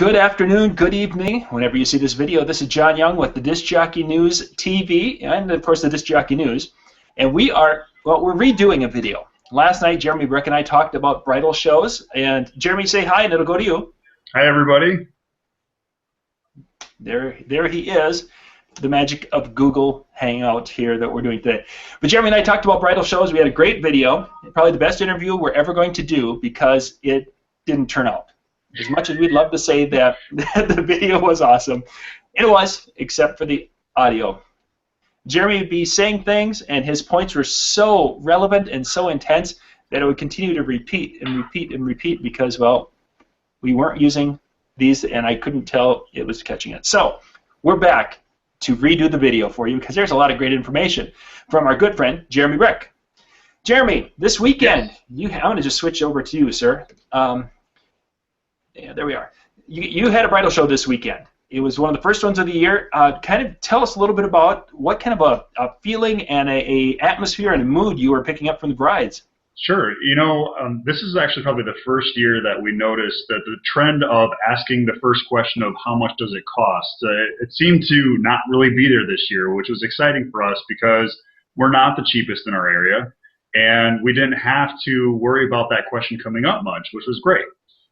Good afternoon, good evening, whenever you see this video. This is John Young with the Disc Jockey News TV and, of course, the Disc Jockey News. And we're redoing a video. Last night, Jeremy, Brech, and I talked about bridal shows. And Jeremy, say hi, and it'll go to you. Hi, everybody. There he is. The magic of Google Hangout here that we're doing today. But Jeremy and I talked about bridal shows. We had a great video, probably the best interview we're ever going to do because it didn't turn out. As much as we'd love to say that the video was awesome, it was, except for the audio. Jeremy would be saying things, and his points were so relevant and so intense that it would continue to repeat and repeat and repeat because, well, we weren't using these, and I couldn't tell it was catching it. So we're back to redo the video for you because there's a lot of great information from our good friend, Jeremy Brech. Jeremy, this weekend, yes. I'm going to just switch over to you, sir. Yeah, there we are. You had a bridal show this weekend. It was one of the first ones of the year. Kind of tell us a little bit about what kind of a feeling and a atmosphere and a mood you were picking up from the brides. Sure. You know, this is actually probably the first year that we noticed that the trend of asking the first question of how much does it cost, it seemed to not really be there this year, which was exciting for us because we're not the cheapest in our area, and we didn't have to worry about that question coming up much, which was great.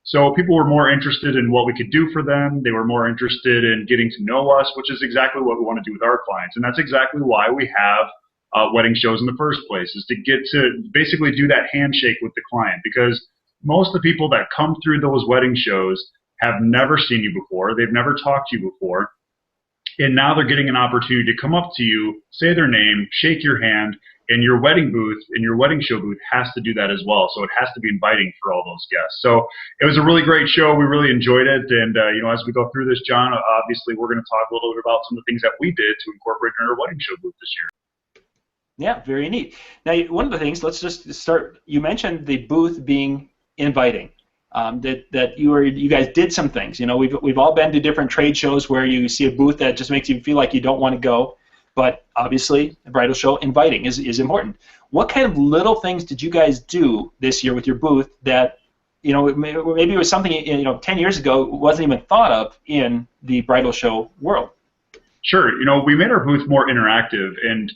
So people were more interested in what we could do for them. They were more interested in getting to know us, which is exactly what we want to do with our clients. And that's exactly why we have wedding shows in the first place, is to get to basically do that handshake with the client. Because most of the people that come through those wedding shows have never seen you before. They've never talked to you before. And now they're getting an opportunity to come up to you, say their name, shake your hand, and your wedding booth and your wedding show booth has to do that as well. So it has to be inviting for all those guests. So it was a really great show. We really enjoyed it. And, you know, as we go through this, John, obviously we're going to talk a little bit about some of the things that we did to incorporate in our wedding show booth this year. Yeah, very neat. Now, one of the things, let's just start, you mentioned the booth being inviting. That you guys did some things. You know, we've all been to different trade shows where you see a booth that just makes you feel like you don't want to go. But obviously, a bridal show, inviting is important. What kind of little things did you guys do this year with your booth that, you know, maybe it was something, you know, 10 years ago wasn't even thought of in the bridal show world? Sure. You know, we made our booth more interactive, and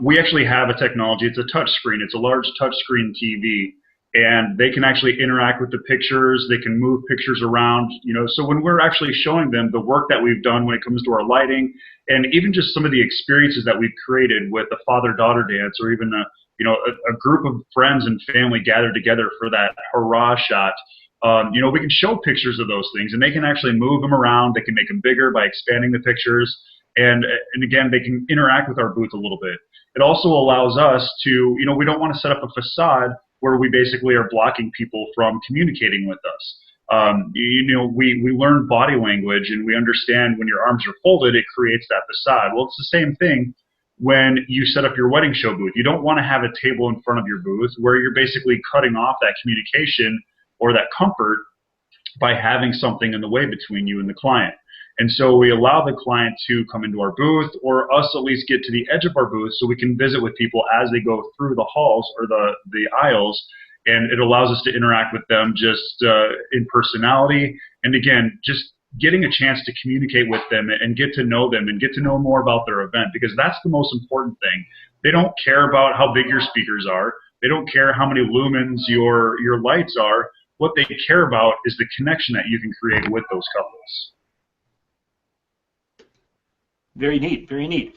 we actually have a technology. It's a touch screen. It's a large touch screen TV. And they can actually interact with the pictures. They can move pictures around, you know. So when we're actually showing them the work that we've done when it comes to our lighting, and even just some of the experiences that we've created with the father-daughter dance, or even a group of friends and family gathered together for that hurrah shot, you know, we can show pictures of those things, and they can actually move them around. They can make them bigger by expanding the pictures, and again, they can interact with our booth a little bit. It also allows us to, you know, we don't want to set up a facade where we basically are blocking people from communicating with us. You know, we learn body language, and we understand when your arms are folded, it creates that facade. Well, it's the same thing when you set up your wedding show booth. You don't want to have a table in front of your booth where you're basically cutting off that communication or that comfort by having something in the way between you and the client. And so we allow the client to come into our booth, or us at least get to the edge of our booth so we can visit with people as they go through the halls or the aisles, and it allows us to interact with them just in personality, and again, just getting a chance to communicate with them and get to know them and get to know more about their event, because that's the most important thing. They don't care about how big your speakers are. They don't care how many lumens your lights are. What they care about is the connection that you can create with those couples. Very neat, very neat.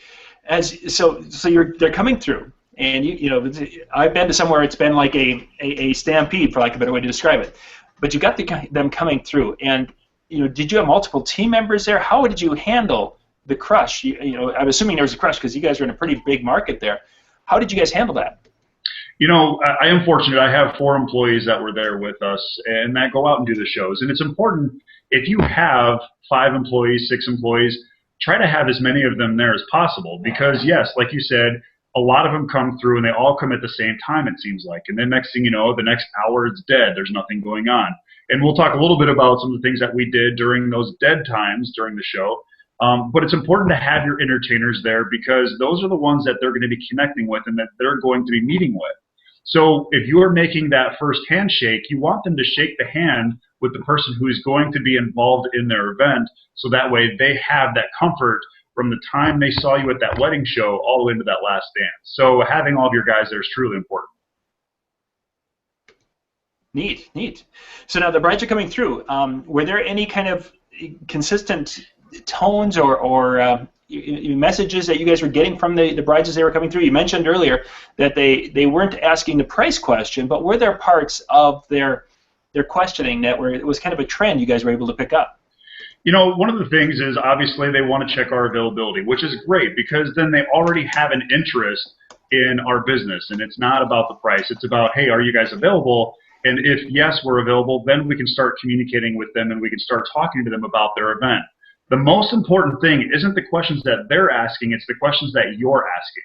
So they're coming through, and you know, I've been to somewhere it's been like a stampede, for lack of a better way to describe it. But you got them coming through, and you know, did you have multiple team members there? How did you handle the crush? You know, I'm assuming there was a crush because you guys are in a pretty big market there. How did you guys handle that? You know, I am fortunate. I have 4 employees that were there with us and that go out and do the shows. And it's important, if you have 5 employees, 6 employees, try to have as many of them there as possible, because yes, like you said, a lot of them come through and they all come at the same time, it seems like. And then next thing you know, the next hour it's dead. There's nothing going on. And we'll talk a little bit about some of the things that we did during those dead times during the show. But it's important to have your entertainers there, because those are the ones that they're going to be connecting with and that they're going to be meeting with. So if you're making that first handshake, you want them to shake the hand with the person who is going to be involved in their event, so that way they have that comfort from the time they saw you at that wedding show all the way into that last dance. So having all of your guys there is truly important. Neat, neat. So now the brides are coming through. Were there any kind of consistent tones or messages that you guys were getting from the brides as they were coming through? You mentioned earlier that they weren't asking the price question, but were there parts of their questioning that it was kind of a trend you guys were able to pick up? You know, one of the things is obviously they want to check our availability, which is great because then they already have an interest in our business, and it's not about the price. It's about, hey, are you guys available? And if yes, we're available, then we can start communicating with them and we can start talking to them about their event. The most important thing isn't the questions that they're asking, it's the questions that you're asking.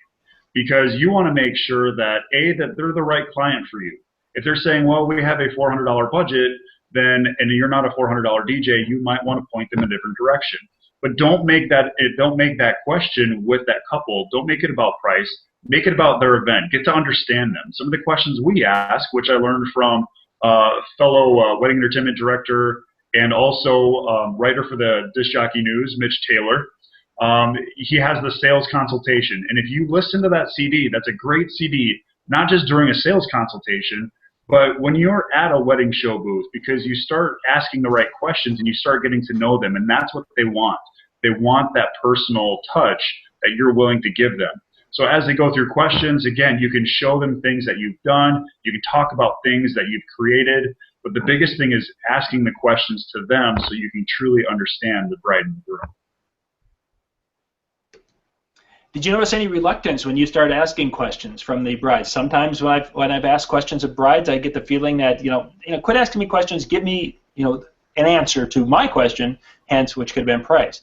Because you want to make sure that, A, that they're the right client for you. If they're saying, well, we have a $400 budget, then, and you're not a $400 DJ, you might want to point them in a different direction. But don't make that question with that couple. Don't make it about price. Make it about their event. Get to understand them. Some of the questions we ask, which I learned from fellow wedding entertainment director and also writer for the Disc Jockey News, Mitch Taylor. He has the sales consultation. And if you listen to that CD, that's a great CD, not just during a sales consultation, but when you're at a wedding show booth, because you start asking the right questions and you start getting to know them, and that's what they want. They want that personal touch that you're willing to give them. So as they go through questions, again, you can show them things that you've done. You can talk about things that you've created. But the biggest thing is asking the questions to them so you can truly understand the bride and the groom. Did you notice any reluctance when you started asking questions from the brides? Sometimes when I've asked questions of brides, I get the feeling that, quit asking me questions, give me, an answer to my question, hence which could have been price.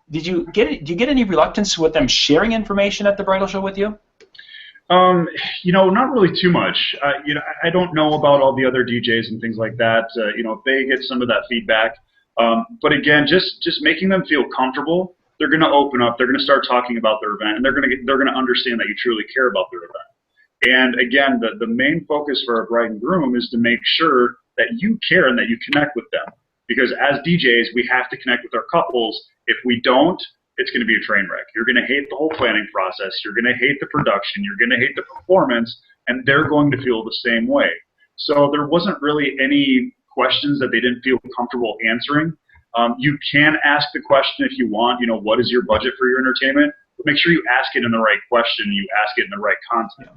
Did you get any reluctance with them sharing information at the bridal show with you? Not really too much. I don't know about all the other DJs and things like that. If they get some of that feedback. But again, just making them feel comfortable. They're going to open up. They're going to start talking about their event, and they're going to understand that you truly care about their event. And again, the main focus for a bride and groom is to make sure that you care and that you connect with them. Because as DJs, we have to connect with our couples. If we don't, it's going to be a train wreck. You're going to hate the whole planning process. You're going to hate the production. You're going to hate the performance, and they're going to feel the same way. So there wasn't really any questions that they didn't feel comfortable answering. You can ask the question if you want, what is your budget for your entertainment? But make sure you ask it in the right question. You ask it in the right content.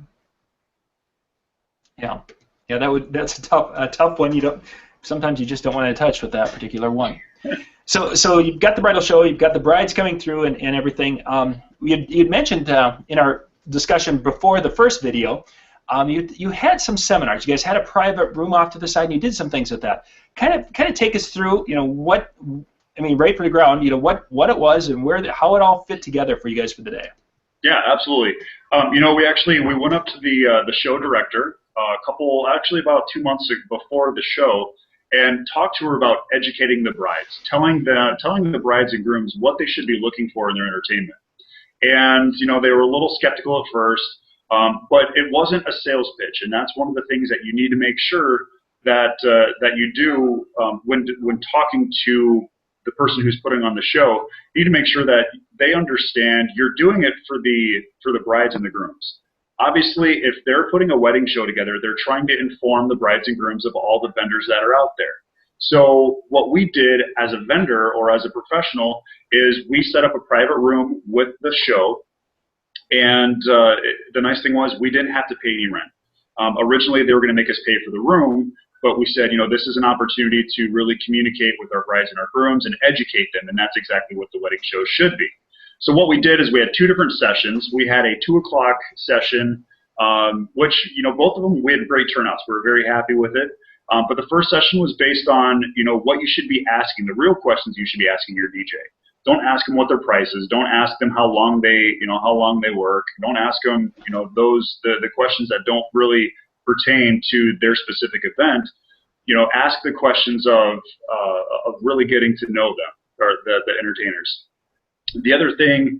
Yeah. That's a tough one. Sometimes you just don't want to touch with that particular one. So you've got the bridal show, you've got the brides coming through and everything. You'd mentioned in our discussion before the first video, you had some seminars. You guys had a private room off to the side, and you did some things with that. Kind of take us through, right from the ground, what it was and how it all fit together for you guys for the day. Yeah, absolutely. We went up to the show director about 2 months before the show, and talked to her about educating the brides, telling the brides and grooms what they should be looking for in their entertainment. And they were a little skeptical at first, but it wasn't a sales pitch, and that's one of the things that you need to make sure that you do when talking to the person who's putting on the show. You need to make sure that they understand you're doing it for the brides and the grooms. Obviously, if they're putting a wedding show together, they're trying to inform the brides and grooms of all the vendors that are out there. So what we did as a vendor or as a professional is we set up a private room with the show, and the nice thing was we didn't have to pay any rent. Originally, they were going to make us pay for the room, but we said, this is an opportunity to really communicate with our brides and our grooms and educate them, and that's exactly what the wedding show should be. So what we did is we had two different sessions. We had a 2 o'clock session, which, both of them, we had great turnouts. We were very happy with it. But the first session was based on, what you should be asking, the real questions you should be asking your DJ. Don't ask them what their price is. Don't ask them how long they work. Don't ask them, the questions that don't really pertain to their specific event. Ask the questions of really getting to know them, or the entertainers. The other thing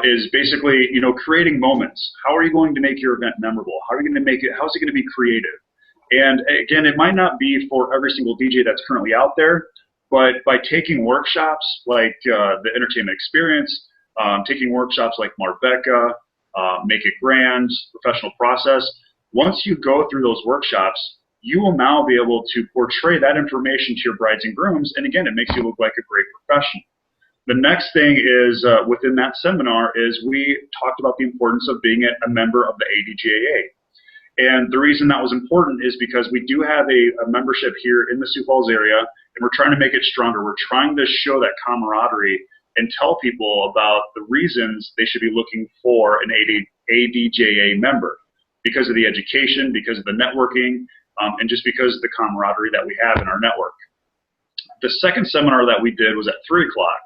is basically, creating moments. How are you going to make your event memorable? How are you going to make it? How is it going to be creative? And again, it might not be for every single DJ that's currently out there, but by taking workshops like the entertainment experience, taking workshops like Marbecca, Make It Grand, Professional Process, once you go through those workshops, you will now be able to portray that information to your brides and grooms, and again, it makes you look like a great professional. The next thing is, within that seminar, is we talked about the importance of being a member of the ADJA. And the reason that was important is because we do have a membership here in the Sioux Falls area, and we're trying to make it stronger. We're trying to show that camaraderie and tell people about the reasons they should be looking for an ADJA member, because of the education, because of the networking, and just because of the camaraderie that we have in our network. The second seminar that we did was at 3 o'clock,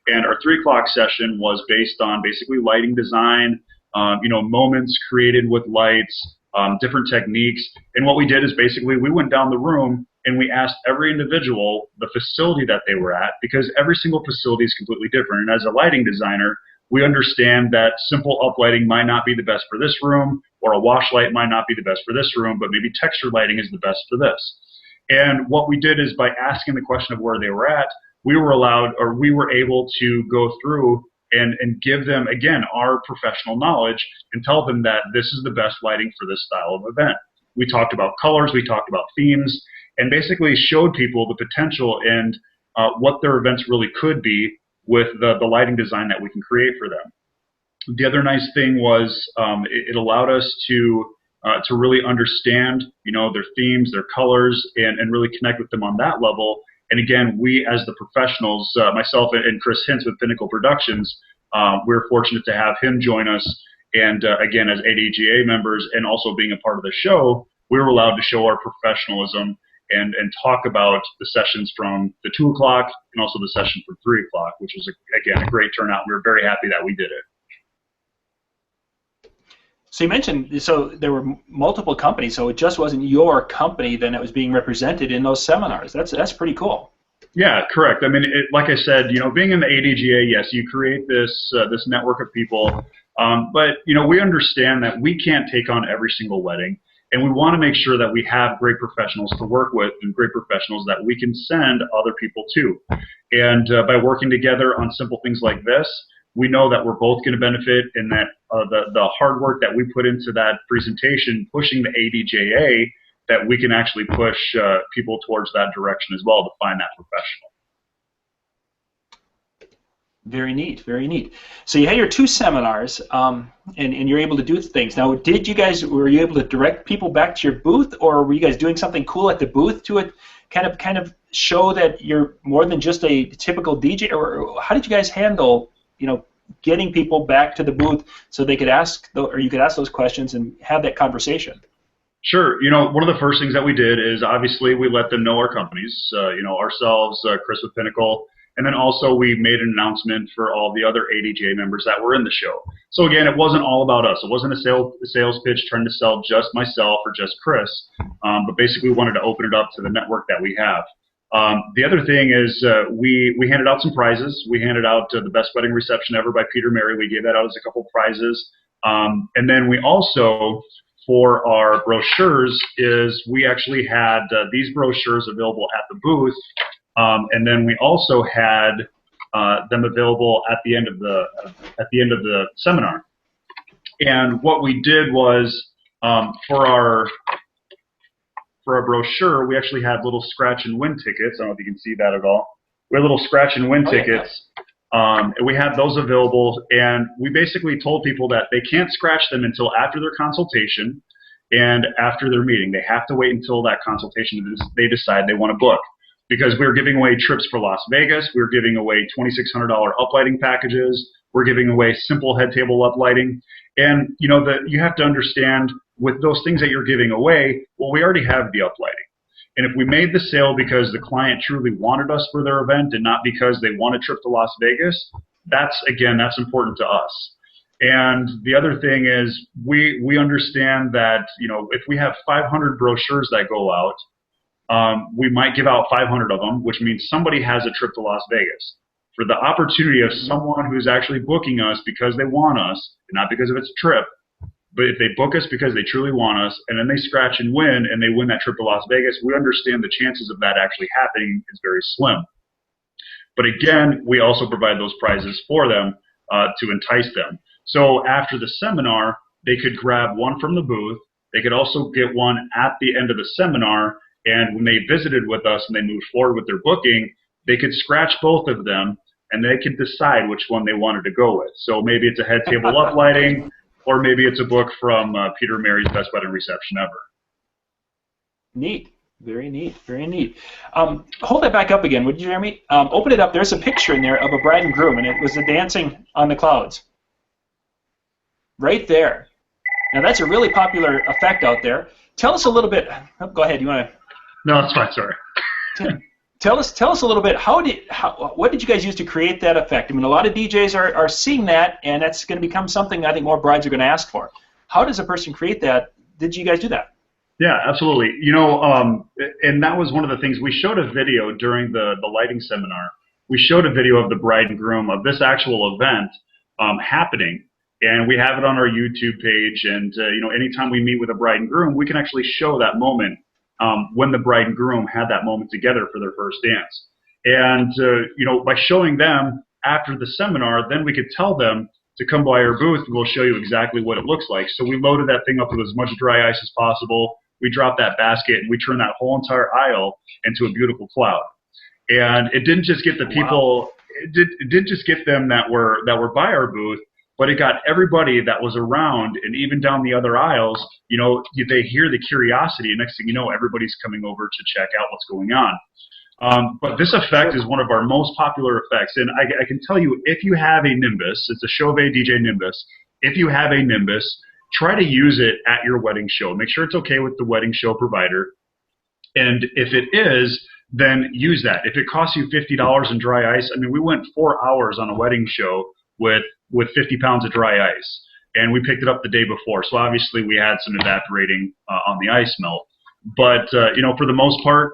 and our 3 o'clock session was based on basically lighting design, moments created with lights, different techniques. And what we did is basically we went down the room and we asked every individual the facility that they were at, because every single facility is completely different. And as a lighting designer, we understand that simple uplighting might not be the best for this room, or a wash light might not be the best for this room, but maybe texture lighting is the best for this. And what we did is, by asking the question of where they were at, we were able to go through and give them, again, our professional knowledge and tell them that this is the best lighting for this style of event. We talked about colors, we talked about themes, and basically showed people the potential and what their events really could be with the lighting design that we can create for them. The other nice thing was it allowed us to really understand, their themes, their colors, and really connect with them on that level. And again, we as the professionals, myself and Chris Hintz with Pinnacle Productions, we're fortunate to have him join us. And again, as ADGA members and also being a part of the show, we were allowed to show our professionalism and talk about the sessions from the 2 o'clock and also the session from 3 o'clock, which was, again, a great turnout. We were very happy that we did it. So you mentioned, so there were multiple companies, so it just wasn't your company then that was being represented in those seminars. That's pretty cool. Yeah, correct. I mean, like I said, being in the ADGA, yes, you create this network of people, but we understand that we can't take on every single wedding, and we want to make sure that we have great professionals to work with and great professionals that we can send other people to. And by working together on simple things like this, we know that we're both going to benefit, and that the hard work that we put into that presentation, pushing the ADJA, that we can actually push people towards that direction as well to find that professional. Very neat, very neat. So you had your 2 seminars, and you're able to do things. Now, were you able to direct people back to your booth, or were you guys doing something cool at the booth to kind of show that you're more than just a typical DJ, or how did you guys handle getting people back to the booth so they could ask, or you could ask those questions and have that conversation? Sure. One of the first things that we did is obviously we let them know our companies, ourselves, Chris with Pinnacle, and then also we made an announcement for all the other ADJ members that were in the show. So again, it wasn't all about us. It wasn't a sales pitch trying to sell just myself or just Chris, but basically we wanted to open it up to the network that we have. The other thing is we handed out some prizes. We handed out the Best Wedding Reception Ever by Peter Mary. We gave that out as a couple prizes. And then we also, for our brochures, is we actually had these brochures available at the booth. And then we also had them available at the end of the seminar. And what we did was for our brochure, we actually had little scratch and win tickets. I don't know if you can see that at all. We had little scratch and win tickets. And we had those available, and we basically told people that they can't scratch them until after their consultation and after their meeting. They have to wait until that consultation they decide they want to book, because we're giving away trips for Las Vegas. We're giving away $2,600 uplighting packages. We're giving away simple head table uplighting. And you have to understand, with those things that you're giving away, well, we already have the uplighting. And if we made the sale because the client truly wanted us for their event and not because they want a trip to Las Vegas, that's important to us. And the other thing is we understand that, if we have 500 brochures that go out, we might give out 500 of them, which means somebody has a trip to Las Vegas. For the opportunity of someone who's actually booking us because they want us, and not because of it's a trip, But if they book us because they truly want us, and then they scratch and win, and they win that trip to Las Vegas, we understand the chances of that actually happening is very slim. But again, we also provide those prizes for them to entice them. So after the seminar, they could grab one from the booth. They could also get one at the end of the seminar. And when they visited with us and they moved forward with their booking, they could scratch both of them, and they could decide which one they wanted to go with. So maybe it's a head table up lighting, or maybe it's a book from Peter Mary's Best Wedding Reception Ever. Neat. Very neat. Very neat. Hold that back up again, would you, Jeremy? Open it up. There's a picture in there of a bride and groom, and it was the dancing on the clouds. Right there. Now, that's a really popular effect out there. Tell us a little bit. Oh, go ahead. You want to? No, that's fine. Sorry. Tell us a little bit. What did you guys use to create that effect? I mean, a lot of DJs are seeing that, and that's going to become something I think more brides are going to ask for. How does a person create that? Did you guys do that? Yeah, absolutely. You know, and that was one of the things. We showed a video during the lighting seminar. We showed a video of the bride and groom of this actual event happening, and we have it on our YouTube page. And you know, anytime we meet with a bride and groom, we can actually show that moment when the bride and groom had that moment together for their first dance. And you know, by showing them after the seminar, then we could tell them to come by our booth, and we'll show you exactly what it looks like. So we loaded that thing up with as much dry ice as possible. We dropped that basket, and we turned that whole entire aisle into a beautiful cloud. And it didn't just get the people, wow. It didn't just get them that were by our booth, but it got everybody that was around, and even down the other aisles. You know, they hear the curiosity, and next thing you know, everybody's coming over to check out what's going on. But this effect is one of our most popular effects, and I can tell you, if you have a Nimbus, it's a Chauvet DJ Nimbus. If you have a Nimbus, try to use it at your wedding show. Make sure it's okay with the wedding show provider. And if it is, then use that. If it costs you $50 in dry ice, I mean, we went 4 hours on a wedding show with 50 pounds of dry ice. And we picked it up the day before. So obviously we had some evaporating on the ice melt. But, you know, for the most part,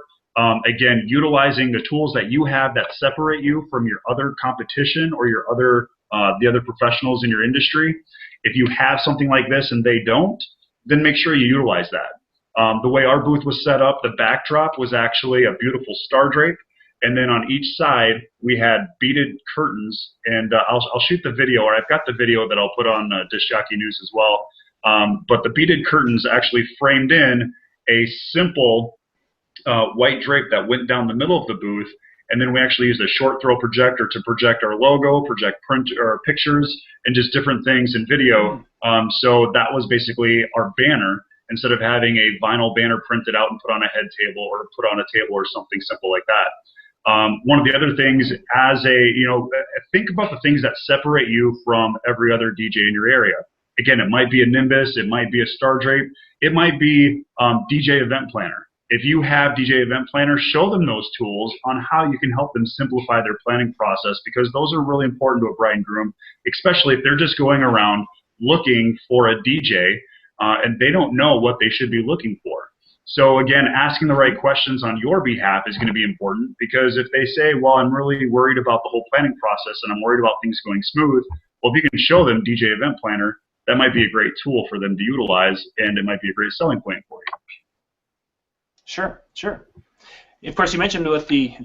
again, utilizing the tools that you have that separate you from your other competition or your other the other professionals in your industry. If you have something like this and they don't, then make sure you utilize that. The way our booth was set up, the backdrop was actually a beautiful star drape, and then on each side we had beaded curtains. And I'll shoot the video, or I've got the video that I'll put on Disc Jockey News as well. But the beaded curtains actually framed in a simple white drape that went down the middle of the booth. And then we actually used a short throw projector to project our logo, project print or pictures, and just different things in video. So that was basically our banner, instead of having a vinyl banner printed out and put on a head table or put on a table or something simple like that. One of the other things, think about the things that separate you from every other DJ in your area. Again, it might be a Nimbus, it might be a star drape, it might be DJ Event Planner. If you have DJ Event Planner, show them those tools on how you can help them simplify their planning process, because those are really important to a bride and groom, especially if they're just going around looking for a DJ and they don't know what they should be looking for. So again, asking the right questions on your behalf is going to be important, because if they say, well, I'm really worried about the whole planning process and I'm worried about things going smooth, well, if you can show them DJ Event Planner, that might be a great tool for them to utilize, and it might be a great selling point for you. Sure, sure. Of course, you mentioned with the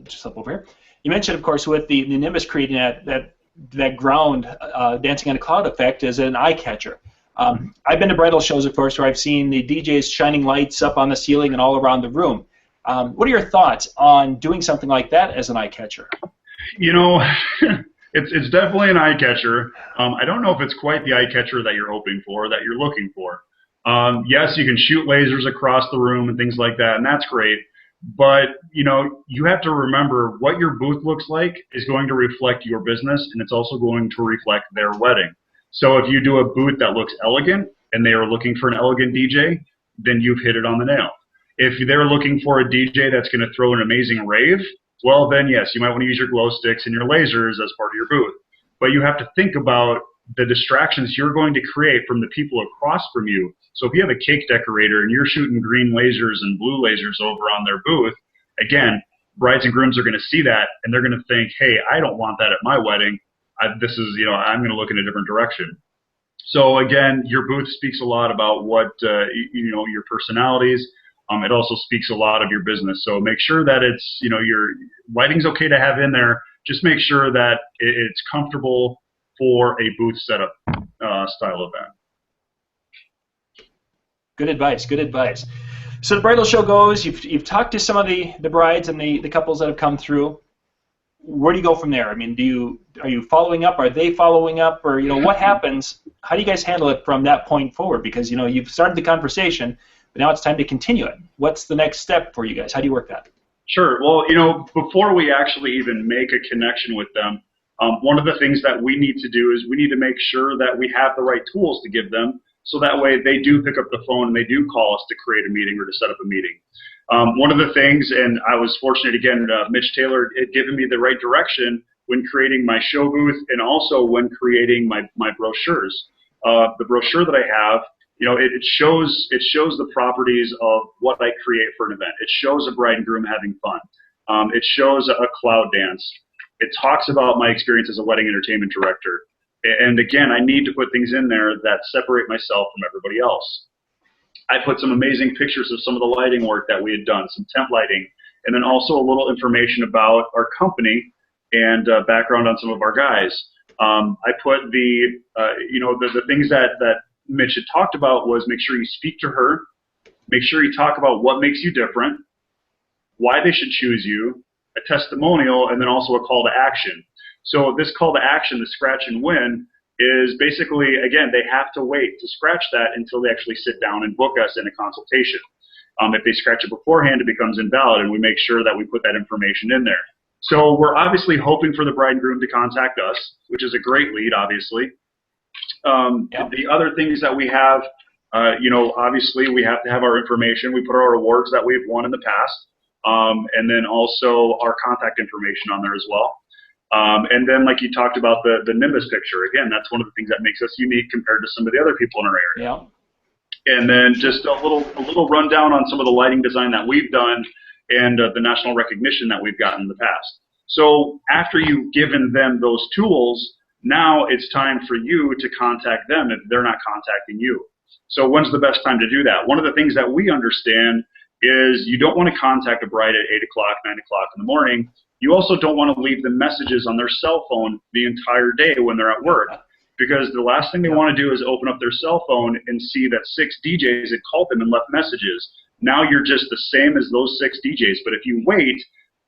just up over here. You mentioned, of course, with the Nimbus creating that ground dancing on a cloud effect as an eye catcher. I've been to bridal shows, of course, where I've seen the DJs shining lights up on the ceiling and all around the room. What are your thoughts on doing something like that as an eye catcher? You know, it's definitely an eye catcher. I don't know if it's quite the eye catcher that you're hoping for, that you're looking for. Yes, you can shoot lasers across the room and things like that, and that's great. But, you know, you have to remember what your booth looks like is going to reflect your business, and it's also going to reflect their wedding. So if you do a booth that looks elegant and they are looking for an elegant DJ, then you've hit it on the nail. If they're looking for a DJ that's going to throw an amazing rave, well, then yes, you might want to use your glow sticks and your lasers as part of your booth. But you have to think about the distractions you're going to create from the people across from you. So if you have a cake decorator and you're shooting green lasers and blue lasers over on their booth, again, brides and grooms are going to see that, and they're going to think, hey, I don't want that at my wedding. I'm going to look in a different direction. So again, your booth speaks a lot about what your personalities. It also speaks a lot of your business. So make sure that it's your lighting's okay to have in there. Just make sure that it's comfortable for a booth setup style event. Good advice. Good advice. So the bridal show goes. You've talked to some of the brides and the couples that have come through. Where do you go from there? I mean, are you following up? Are they following up? Or what happens? How do you guys handle it from that point forward? Because you've started the conversation, but now it's time to continue it. What's the next step for you guys? How do you work that? Sure. Well, before we actually even make a connection with them, one of the things that we need to do is we need to make sure that we have the right tools to give them, so that way they do pick up the phone and they do call us to create a meeting or to set up a meeting. One of the things, and I was fortunate again, Mitch Taylor had given me the right direction when creating my show booth and also when creating my brochures. The brochure that I have, it shows the properties of what I create for an event. It shows a bride and groom having fun. It shows a cloud dance. It talks about my experience as a wedding entertainment director. And again, I need to put things in there that separate myself from everybody else. I put some amazing pictures of some of the lighting work that we had done, some tent lighting, and then also a little information about our company and background on some of our guys. I put the things that Mitch had talked about was make sure you speak to her, make sure you talk about what makes you different, why they should choose you, a testimonial, and then also a call to action. So this call to action, the scratch and win, is basically, again, they have to wait to scratch that until they actually sit down and book us in a consultation. If they scratch it beforehand, it becomes invalid, and we make sure that we put that information in there. So we're obviously hoping for the bride and groom to contact us, which is a great lead, obviously. The other things that we have, obviously we have to have our information. We put our awards that we've won in the past, and then also our contact information on there as well. And then, like you talked about, the Nimbus picture. Again, that's one of the things that makes us unique compared to some of the other people in our area. Yeah. And then just a little rundown on some of the lighting design that we've done and the national recognition that we've gotten in the past. So after you've given them those tools, now it's time for you to contact them if they're not contacting you. So when's the best time to do that? One of the things that we understand is you don't want to contact a bride at 8 o'clock, 9 o'clock in the morning. You also don't want to leave them messages on their cell phone the entire day when they're at work, because the last thing they want to do is open up their cell phone and see that 6 DJs had called them and left messages. Now you're just the same as those 6 DJs. But if you wait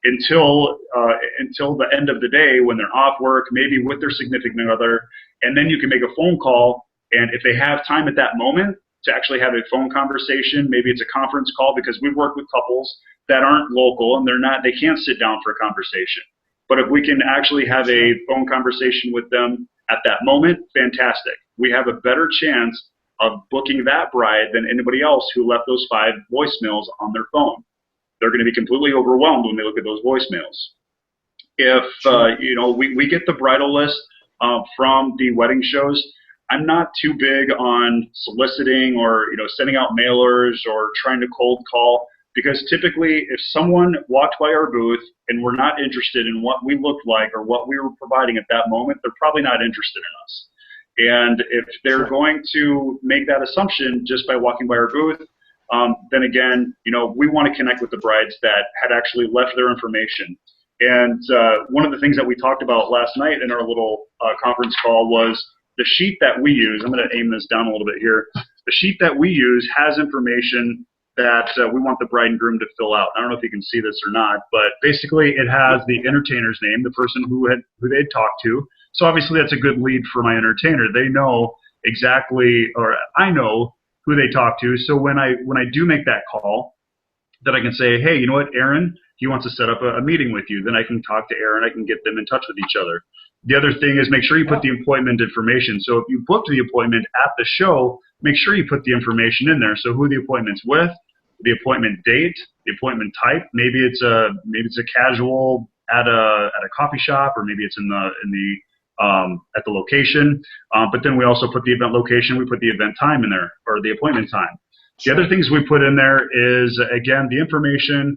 until the end of the day when they're off work, maybe with their significant other, and then you can make a phone call, and if they have time at that moment to actually have a phone conversation, maybe it's a conference call, because we've worked with couples that aren't local and they can't sit down for a conversation. But if we can actually have a phone conversation with them at that moment, fantastic. We have a better chance of booking that bride than anybody else who left those 5 voicemails on their phone. They're going to be completely overwhelmed when they look at those voicemails. If we get the bridal list from the wedding shows, I'm not too big on soliciting or sending out mailers or trying to cold call, because typically if someone walked by our booth and were not interested in what we looked like or what we were providing at that moment, they're probably not interested in us. And if they're going to make that assumption just by walking by our booth, then again, we want to connect with the brides that had actually left their information. And one of the things that we talked about last night in our little conference call was the sheet that we use. I'm going to aim this down a little bit here. The sheet that we use has information that we want the bride and groom to fill out. I don't know if you can see this or not, but basically it has the entertainer's name, the person who they'd talked to. So obviously that's a good lead for my entertainer. They know exactly, or I know who they talk to. So when I do make that call, that I can say, hey, you know what, Aaron, he wants to set up a meeting with you. Then I can talk to Aaron. I can get them in touch with each other. The other thing is make sure you put the appointment information. So if you booked the appointment at the show, make sure you put the information in there. So who the appointment's with, the appointment date, the appointment type. Maybe it's a casual at a coffee shop, or maybe it's at the location. But then we also put the event location. We put the event time in there, or the appointment time. The other things we put in there is, again, the information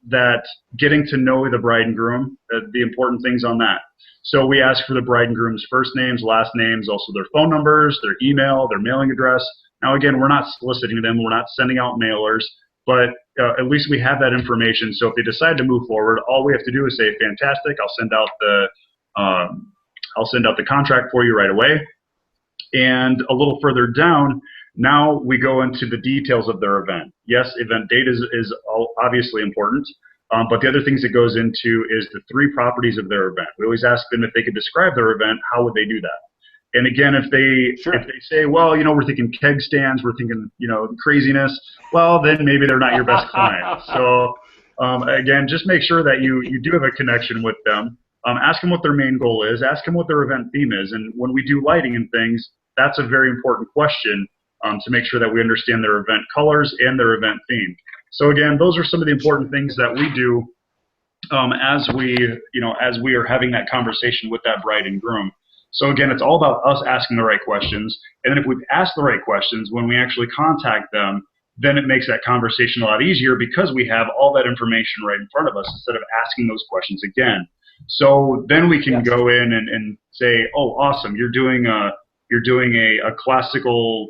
that getting to know the bride and groom, the important things on that. So we ask for the bride and groom's first names, last names, also their phone numbers, their email, their mailing address. Now, again, we're not soliciting them. We're not sending out mailers, but at least we have that information. So if they decide to move forward, all we have to do is say, fantastic, I'll send out the contract for you right away. And a little further down, now we go into the details of their event. Yes, event date is obviously important, but the other things it goes into is the 3 properties of their event. We always ask them if they could describe their event, how would they do that? And again, if they say, well, you know, we're thinking keg stands, we're thinking, you know, craziness, well, then maybe they're not your best client. So again, just make sure that you do have a connection with them. Ask them what their main goal is. Ask them what their event theme is. And when we do lighting and things, that's a very important question to make sure that we understand their event colors and their event theme. So again, those are some of the important things that we do as we are having that conversation with that bride and groom. So again, it's all about us asking the right questions. And then if we've asked the right questions, when we actually contact them, then it makes that conversation a lot easier because we have all that information right in front of us instead of asking those questions again. So then we can go in and say, oh, awesome, you're doing a classical,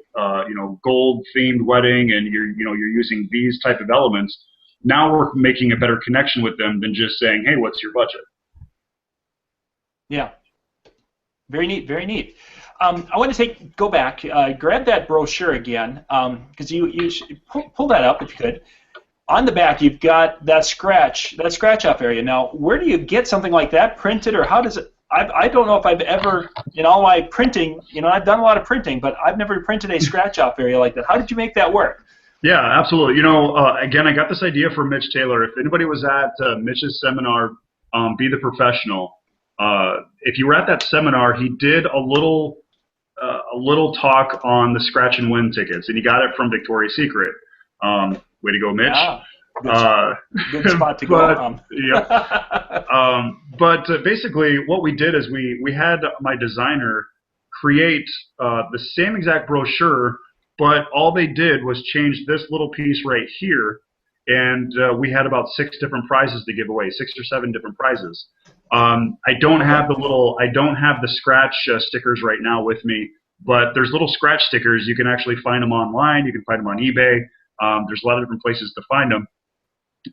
gold themed wedding, and you're using these type of elements. Now we're making a better connection with them than just saying, hey, what's your budget? Yeah. Very neat, very neat. I want to go back, grab that brochure again, because you should pull that up if you could. On the back, you've got that scratch off area. Now, where do you get something like that printed, or how does it? I don't know if I've ever, in all my printing, I've done a lot of printing, but I've never printed a scratch off area like that. How did you make that work? Yeah, absolutely. Again, I got this idea from Mitch Taylor. If anybody was at Mitch's seminar, Be the Professional, if you were at that seminar, he did a little talk on the scratch and win tickets, and he got it from Victoria's Secret. Way to go, Mitch. Yeah. Good spot to go. But basically, what we did is we had my designer create the same exact brochure, but all they did was change this little piece right here, and we had about 6 different prizes to give away, 6 or 7 different prizes. I don't have the scratch stickers right now with me, but there's little scratch stickers. You can actually find them online. You can find them on eBay. There's a lot of different places to find them.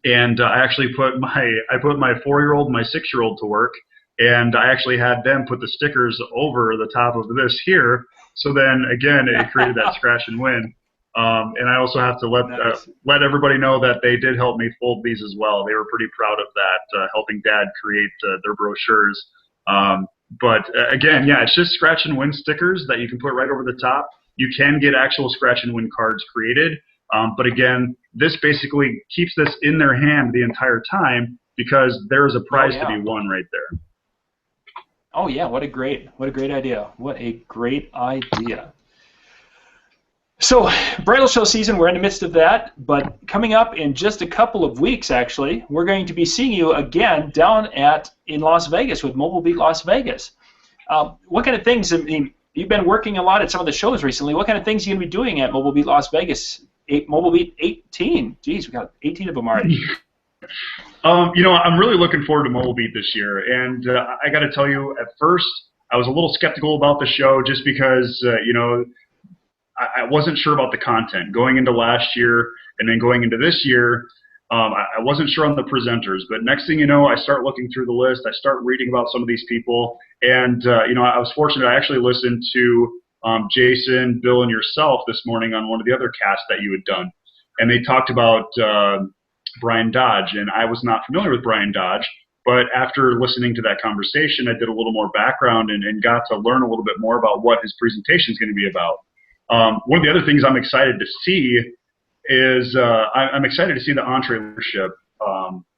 And I actually put my 4-year-old and my 6-year-old to work, and I actually had them put the stickers over the top of this here. So then again, it created that scratch and win. And I also have to let everybody know that they did help me fold these as well. They were pretty proud of that, helping Dad create their brochures. But again, yeah, it's just scratch and win stickers that you can put right over the top. You can get actual scratch and win cards created. But again, this basically keeps this in their hand the entire time because there is a prize to be won right there. Oh yeah, what a great idea. What a great idea. So, bridal show season, we're in the midst of that, but coming up in just a couple of weeks, actually, we're going to be seeing you again down in Las Vegas with Mobile Beat Las Vegas. What kind of things, you've been working a lot at some of the shows recently. What kind of things are you going to be doing at Mobile Beat Las Vegas? Mobile Beat 18. Geez, we got 18 of them already. I'm really looking forward to Mobile Beat this year, and I got to tell you, at first, I was a little skeptical about the show just because, I wasn't sure about the content going into last year and then going into this year. I wasn't sure on the presenters, but next thing you know, I start looking through the list. I start reading about some of these people, and I was fortunate. I actually listened to Jason, Bill, and yourself this morning on one of the other casts that you had done, and they talked about Brian Dodge, and I was not familiar with Brian Dodge, but after listening to that conversation, I did a little more background and got to learn a little bit more about what his presentation is going to be about. One of the other things I'm excited to see is I'm excited to see the entree leadership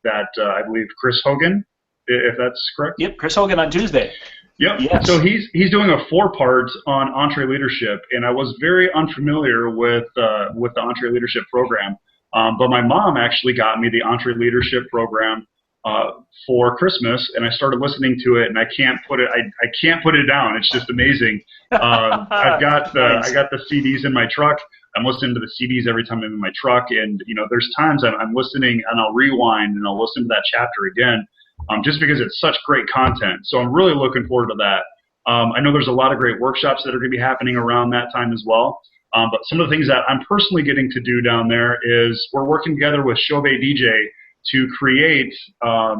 that I believe Chris Hogan, if that's correct. Yep, Chris Hogan on Tuesday. Yep. Yes. So he's doing a 4-part on entree leadership, and I was very unfamiliar with the entree leadership program. But my mom actually got me the entree leadership program for Christmas, and I started listening to it, and I can't put it down. It's just amazing. I got the CDs in my truck. I'm listening to the CDs every time I'm in my truck, and there's times I'm listening and I'll rewind and I'll listen to that chapter again, just because it's such great content. So I'm really looking forward to that. I know there's a lot of great workshops that are going to be happening around that time as well. But some of the things that I'm personally getting to do down there is we're working together with Chauvet DJ to create a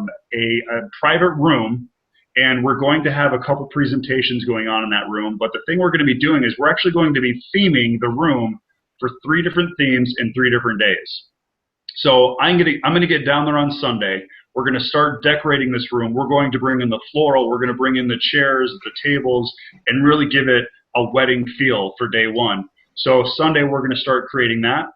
private room, and we're going to have a couple presentations going on in that room. But the thing we're going to be doing is we're actually going to be theming the room for 3 different themes in 3 different days. So I'm going to get down there on Sunday. We're going to start decorating this room. We're going to bring in the floral. We're going to bring in the chairs, the tables, and really give it a wedding feel for day 1. So Sunday we're going to start creating that.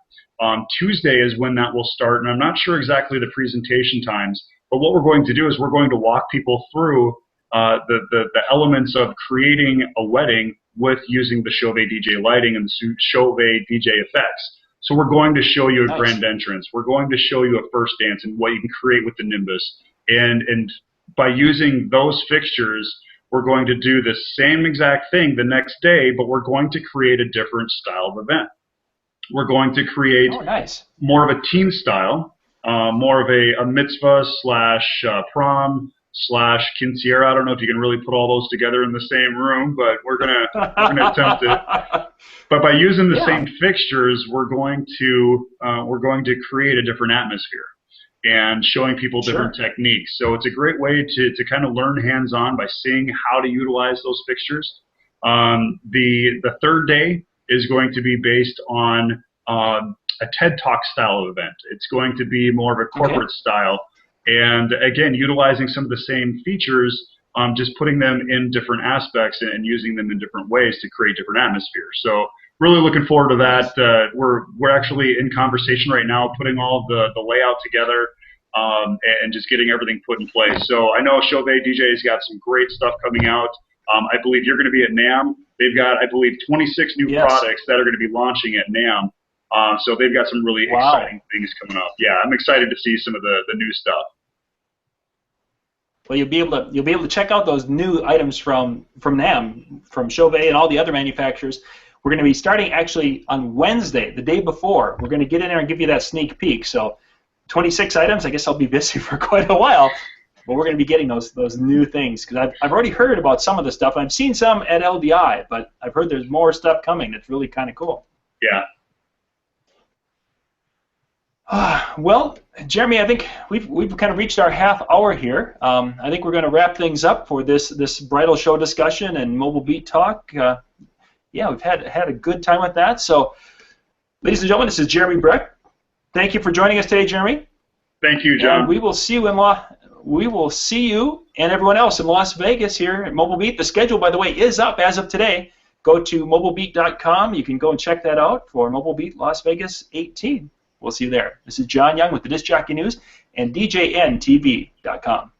Tuesday is when that will start, and I'm not sure exactly the presentation times, but what we're going to do is we're going to walk people through the elements of creating a wedding with using the Chauvet DJ lighting and the Chauvet DJ effects. So we're going to show you a grand entrance. We're going to show you a first dance and what you can create with the Nimbus. And by using those fixtures, we're going to do the same exact thing the next day, but we're going to create a different style of event. We're going to create more of a teen style, more of a mitzvah / prom / quinceañera. I don't know if you can really put all those together in the same room, but we're gonna attempt it. But by using the same fixtures, we're going to create a different atmosphere and showing people different techniques. So it's a great way to kind of learn hands-on by seeing how to utilize those fixtures. The third day is going to be based on a TED Talk style of event. It's going to be more of a corporate style. And again, utilizing some of the same features, just putting them in different aspects and using them in different ways to create different atmospheres. So really looking forward to that. We're actually in conversation right now, putting all the layout together and just getting everything put in place. So I know Chauvet DJ's got some great stuff coming out. I believe you're going to be at NAMM. They've got, I believe, 26 new products that are going to be launching at NAMM. So they've got some really exciting things coming up. Yeah, I'm excited to see some of the new stuff. Well, you'll be able to check out those new items from NAMM, from Chauvet and all the other manufacturers. We're going to be starting actually on Wednesday, the day before. We're going to get in there and give you that sneak peek. So 26 items. I guess I'll be busy for quite a while. But we're going to be getting those new things, because I've already heard about some of the stuff. I've seen some at LDI, but I've heard there's more stuff coming that's really kind of cool. Yeah. Well, Jeremy, I think we've kind of reached our half hour here. I think we're going to wrap things up for this bridal show discussion and Mobile Beat Talk. Yeah, we've had a good time with that. So, ladies and gentlemen, this is Jeremy Brech. Thank you for joining us today, Jeremy. Thank you, John. And we will see you and everyone else in Las Vegas here at Mobile Beat. The schedule, by the way, is up as of today. Go to mobilebeat.com. You can go and check that out for Mobile Beat Las Vegas 18. We'll see you there. This is John Young with the Disc Jockey News and DJNTV.com.